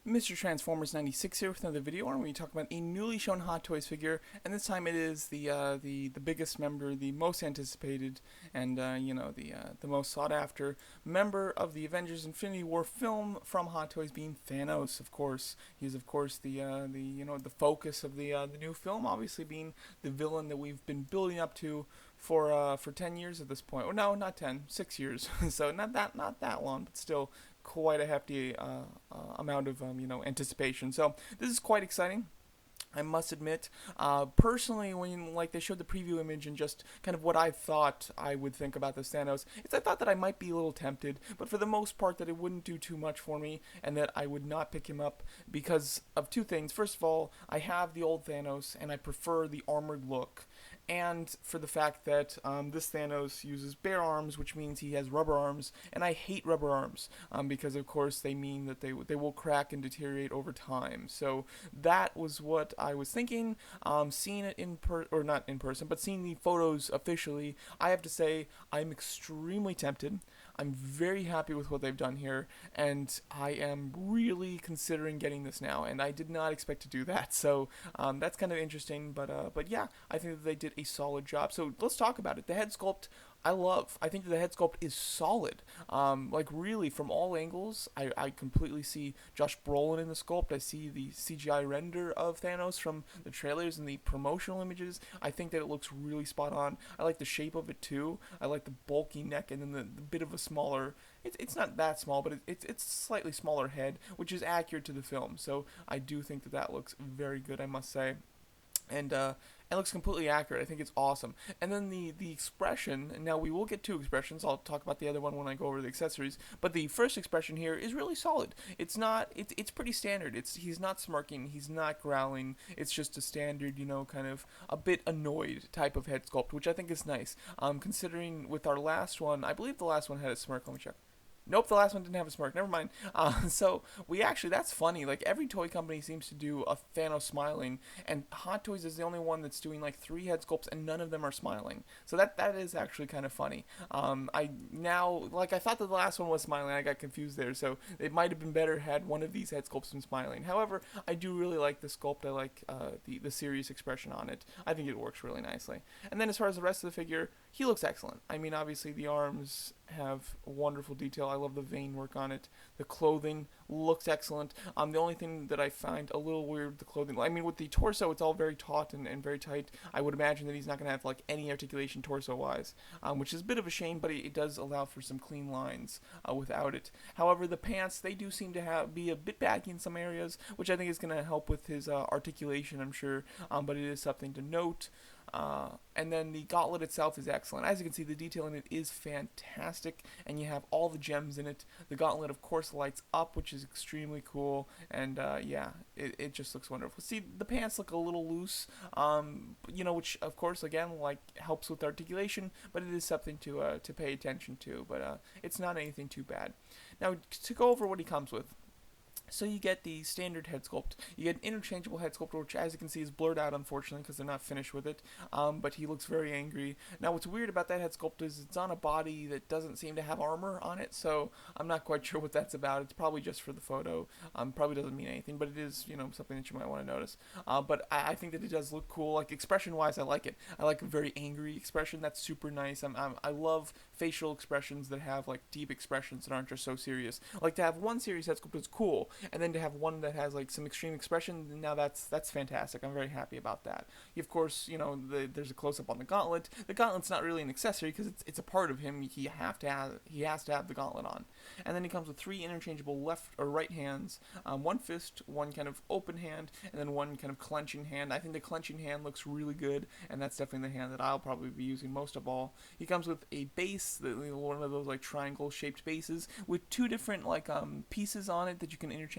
Mr. Transformers 96 here with another video where we talk about a newly shown Hot Toys figure, and this time it is the biggest member, the most anticipated, and the most sought after member of the Avengers Infinity War film from Hot Toys, being Thanos. Of course, he's of course the focus of the new film, obviously being the villain that we've been building up to for 10 years at this point. Or no, not 10, 6 years. So not that long, but still quite a hefty amount of anticipation. So this is quite exciting. I must admit, personally, when they showed the preview image and just kind of what I thought I would think about this Thanos, I thought that I might be a little tempted, but for the most part that it wouldn't do too much for me, and that I would not pick him up because of two things. First of all, I have the old Thanos, and I prefer the armored look, and for the fact that this Thanos uses bare arms, which means he has rubber arms, and I hate rubber arms because, of course, they mean that they will crack and deteriorate over time. So that was what I was thinking. Seeing it or not in person, but seeing the photos officially, I have to say I'm extremely tempted. I'm very happy with what they've done here, and I am really considering getting this now. And I did not expect to do that, so that's kind of interesting. But yeah, I think that they did a solid job. So let's talk about it. The head sculpt I love. I think that the head sculpt is solid. Like really, from all angles, I completely see Josh Brolin in the sculpt. I see the CGI render of Thanos from the trailers and the promotional images. I think that it looks really spot on. I like the shape of it too. I like the bulky neck and then the bit of a smaller. It's not that small, but it's slightly smaller head, which is accurate to the film. So I do think that that looks very good. I must say. And it looks completely accurate. I think it's awesome. And then the expression. Now we will get two expressions. I'll talk about the other one when I go over the accessories. But the first expression here is really solid. It's not. It's pretty standard. He's not smirking. He's not growling. It's just a standard, kind of a bit annoyed type of head sculpt, which I think is nice. Considering with our last one, I believe the last one had a smirk. Let me check. Nope, the last one didn't have a smirk. Never mind. So we actually, that's funny. Like every toy company seems to do a Thanos smiling, and Hot Toys is the only one that's doing like three head sculpts, and none of them are smiling. So that is actually kind of funny. I now I thought that the last one was smiling. I got confused there. So it might have been better had one of these head sculpts been smiling. However, I do really like the sculpt. I like the serious expression on it. I think it works really nicely. And then as far as the rest of the figure, he looks excellent. I mean, obviously the arms have wonderful detail. I love the vein work on it. The clothing looks excellent. The only thing that I find a little weird with the clothing, I mean, with the torso, it's all very taut and very tight. I would imagine that he's not going to have any articulation torso-wise, which is a bit of a shame, but it does allow for some clean lines without it. However, the pants, they do seem to be a bit baggy in some areas, which I think is going to help with his articulation, I'm sure, but it is something to note. And then the gauntlet itself is excellent. As you can see, the detail in it is fantastic, and you have all the gems in it. The gauntlet, of course, lights up, which is extremely cool, and yeah, it just looks wonderful. See, the pants look a little loose, which, of course, again, helps with articulation, but it is something to pay attention to, but it's not anything too bad. Now, to go over what he comes with. So you get the standard head sculpt. You get an interchangeable head sculpt, which, as you can see, is blurred out, unfortunately, because they're not finished with it. But he looks very angry. Now, what's weird about that head sculpt is it's on a body that doesn't seem to have armor on it, so I'm not quite sure what that's about. It's probably just for the photo. Probably doesn't mean anything, but it is, something that you might want to notice. But I think that it does look cool. Like, expression-wise, I like it. I like a very angry expression. That's super nice. I love facial expressions that have, deep expressions that aren't just so serious. Like, to have one serious head sculpt is cool, and then to have one that has some extreme expression, now that's fantastic. I'm very happy about that. Of course, there's a close up on the gauntlet. The gauntlet's not really an accessory because it's a part of him. He has to have the gauntlet on, and then he comes with three interchangeable left or right hands, one fist, one kind of open hand, and then one kind of clenching hand. I think the clenching hand looks really good, and that's definitely the hand that I'll probably be using most of all. He comes with a base, one of those triangle shaped bases with two different pieces on it that you can interchange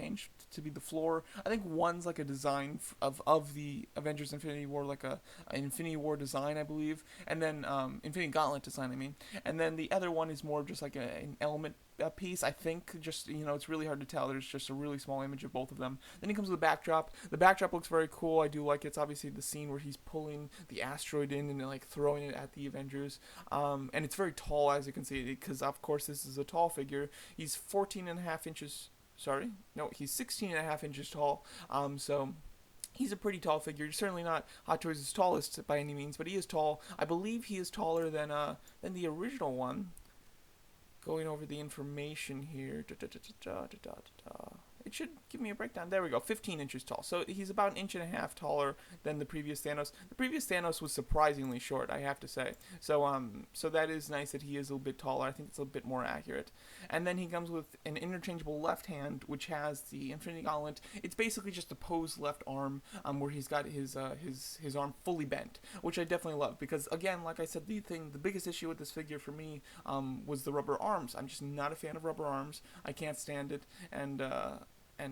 to be the floor. I think one's a design of the Avengers Infinity War, an Infinity War design, I believe, and then Infinity Gauntlet design, I mean, and then the other one is more just an element piece. I think just it's really hard to tell. There's just a really small image of both of them. Then he comes with a backdrop. The backdrop looks very cool. I do like it. It's obviously the scene where he's pulling the asteroid in and throwing it at the Avengers. And it's very tall, as you can see, because of course this is a tall figure. He's 14 and a half inches sorry, no, he's 16 and a half inches tall. So he's a pretty tall figure. Certainly not Hot Toys' tallest by any means, but he is tall. I believe he is taller than the original one. Going over the information here. It should give me a breakdown. There we go. 15 inches tall. So he's about an inch and a half taller than the previous Thanos. The previous Thanos was surprisingly short, I have to say. So that is nice that he is a little bit taller. I think it's a bit more accurate. And then he comes with an interchangeable left hand, which has the Infinity Gauntlet. It's basically just a posed left arm, where he's got his arm fully bent, which I definitely love because, again, like I said, the biggest issue with this figure for me was the rubber arms. I'm just not a fan of rubber arms. I can't stand it, and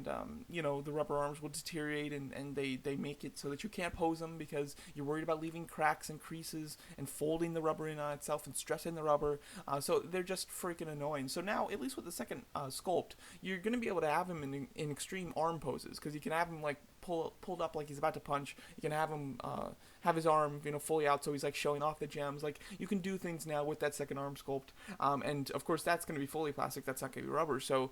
the rubber arms will deteriorate, and they make it so that you can't pose them because you're worried about leaving cracks and creases and folding the rubber in on itself and stressing the rubber. So they're just freaking annoying. So now, at least with the second sculpt, you're going to be able to have him in extreme arm poses because you can have him like pulled up like he's about to punch. You can have him have his arm fully out so he's like showing off the gems. Like you can do things now with that second arm sculpt, and of course that's going to be fully plastic. That's not going to be rubber, so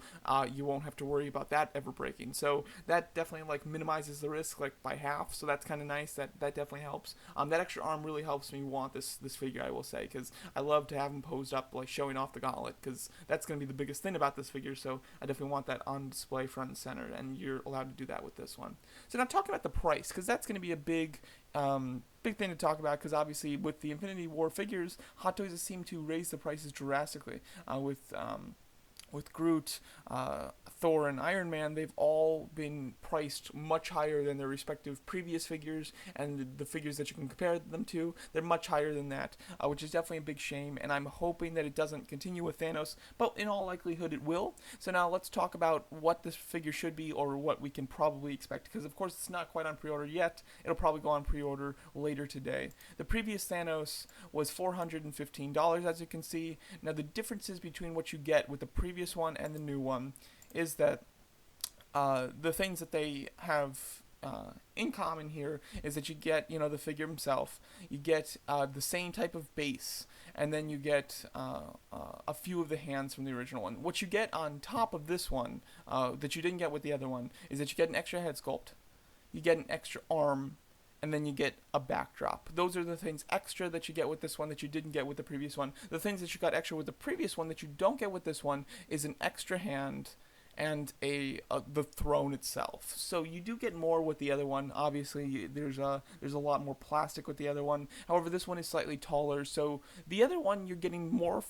you won't have to worry about that ever breaking. So that definitely like minimizes the risk like by half. So that's kind of nice. That definitely helps. That extra arm really helps me want this figure, I will say, because I love to have him posed up like showing off the gauntlet because that's going to be the biggest thing about this figure. So I definitely want that on display front and center, and you're allowed to do that with this one. So now talking about the price, because that's going to be a big thing to talk about, because obviously with the Infinity War figures, Hot Toys seem to raise the prices drastically. With Groot, Thor, and Iron Man, they've all been priced much higher than their respective previous figures, and the figures that you can compare them to, they're much higher than that, which is definitely a big shame, and I'm hoping that it doesn't continue with Thanos, but in all likelihood it will. So now let's talk about what this figure should be, or what we can probably expect, because of course it's not quite on pre-order yet. It'll probably go on pre-order later today. The previous Thanos was $415, as you can see. Now the differences between what you get with the previous one and the new one is that the things that they have in common here is that you get the figure himself, you get the same type of base, and then you get a few of the hands from the original one. What you get on top of this one that you didn't get with the other one is that you get an extra head sculpt, you get an extra arm, and then you get a backdrop. Those are the things extra that you get with this one that you didn't get with the previous one. The things that you got extra with the previous one that you don't get with this one is an extra hand and the throne itself. So you do get more with the other one. Obviously, there's a lot more plastic with the other one. However, this one is slightly taller. So the other one you're getting more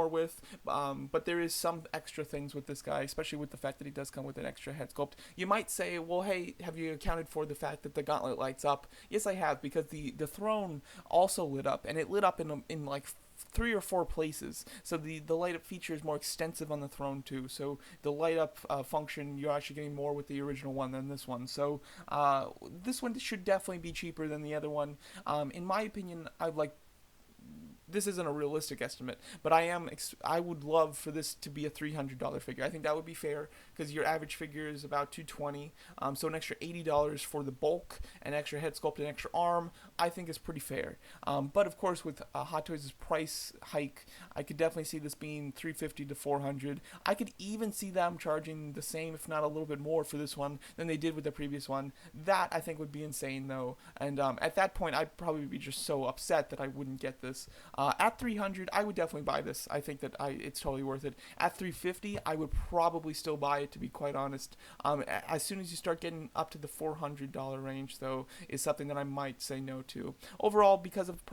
with, but there is some extra things with this guy, especially with the fact that he does come with an extra head sculpt. You might say, well, hey, have you accounted for the fact that the gauntlet lights up? Yes, I have, because the throne also lit up, and it lit up in like 3 or 4 places. So the light up feature is more extensive on the throne too. So the light up function, you're actually getting more with the original one than this one. So this one should definitely be cheaper than the other one. In my opinion, this isn't a realistic estimate, but I would love for this to be a $300 figure. I think that would be fair, because your average figure is about $220. So an extra $80 for the bulk, an extra head sculpt, an extra arm, I think is pretty fair. But of course, with Hot Toys' price hike, I could definitely see this being $350 to $400. I could even see them charging the same, if not a little bit more, for this one than they did with the previous one. That I think would be insane, though. And at that point, I'd probably be just so upset that I wouldn't get this. At $300, I would definitely buy this. I think that it's totally worth it. At $350, I would probably still buy it, to be quite honest. As soon as you start getting up to the $400 range, though, is something that I might say no to. Overall, because of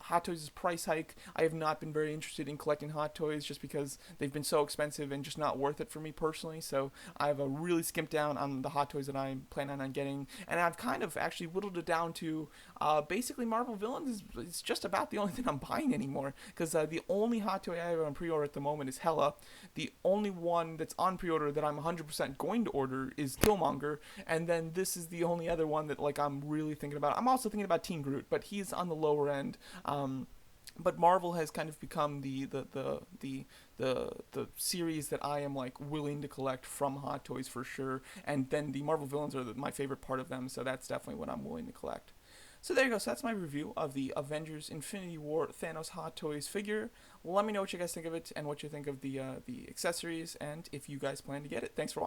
Hot Toys' price hike, I have not been very interested in collecting Hot Toys, just because they've been so expensive and just not worth it for me personally. So I've really skimped down on the Hot Toys that I'm planning on getting, and I've kind of actually whittled it down to basically Marvel Villains is just about the only thing I'm buying anymore, because the only Hot Toy I have on pre-order at the moment is Hela. The only one that's on pre-order that I'm 100% going to order is Killmonger, and then this is the only other one that I'm really thinking about. I'm also thinking about Team Groot, but he's on the lower end. But Marvel has kind of become the series that I am willing to collect from Hot Toys for sure, and then the Marvel Villains are my favorite part of them, so that's definitely what I'm willing to collect. So there you go. So that's my review of the Avengers Infinity War Thanos Hot Toys figure. Let me know what you guys think of it and what you think of the accessories and if you guys plan to get it. Thanks for watching.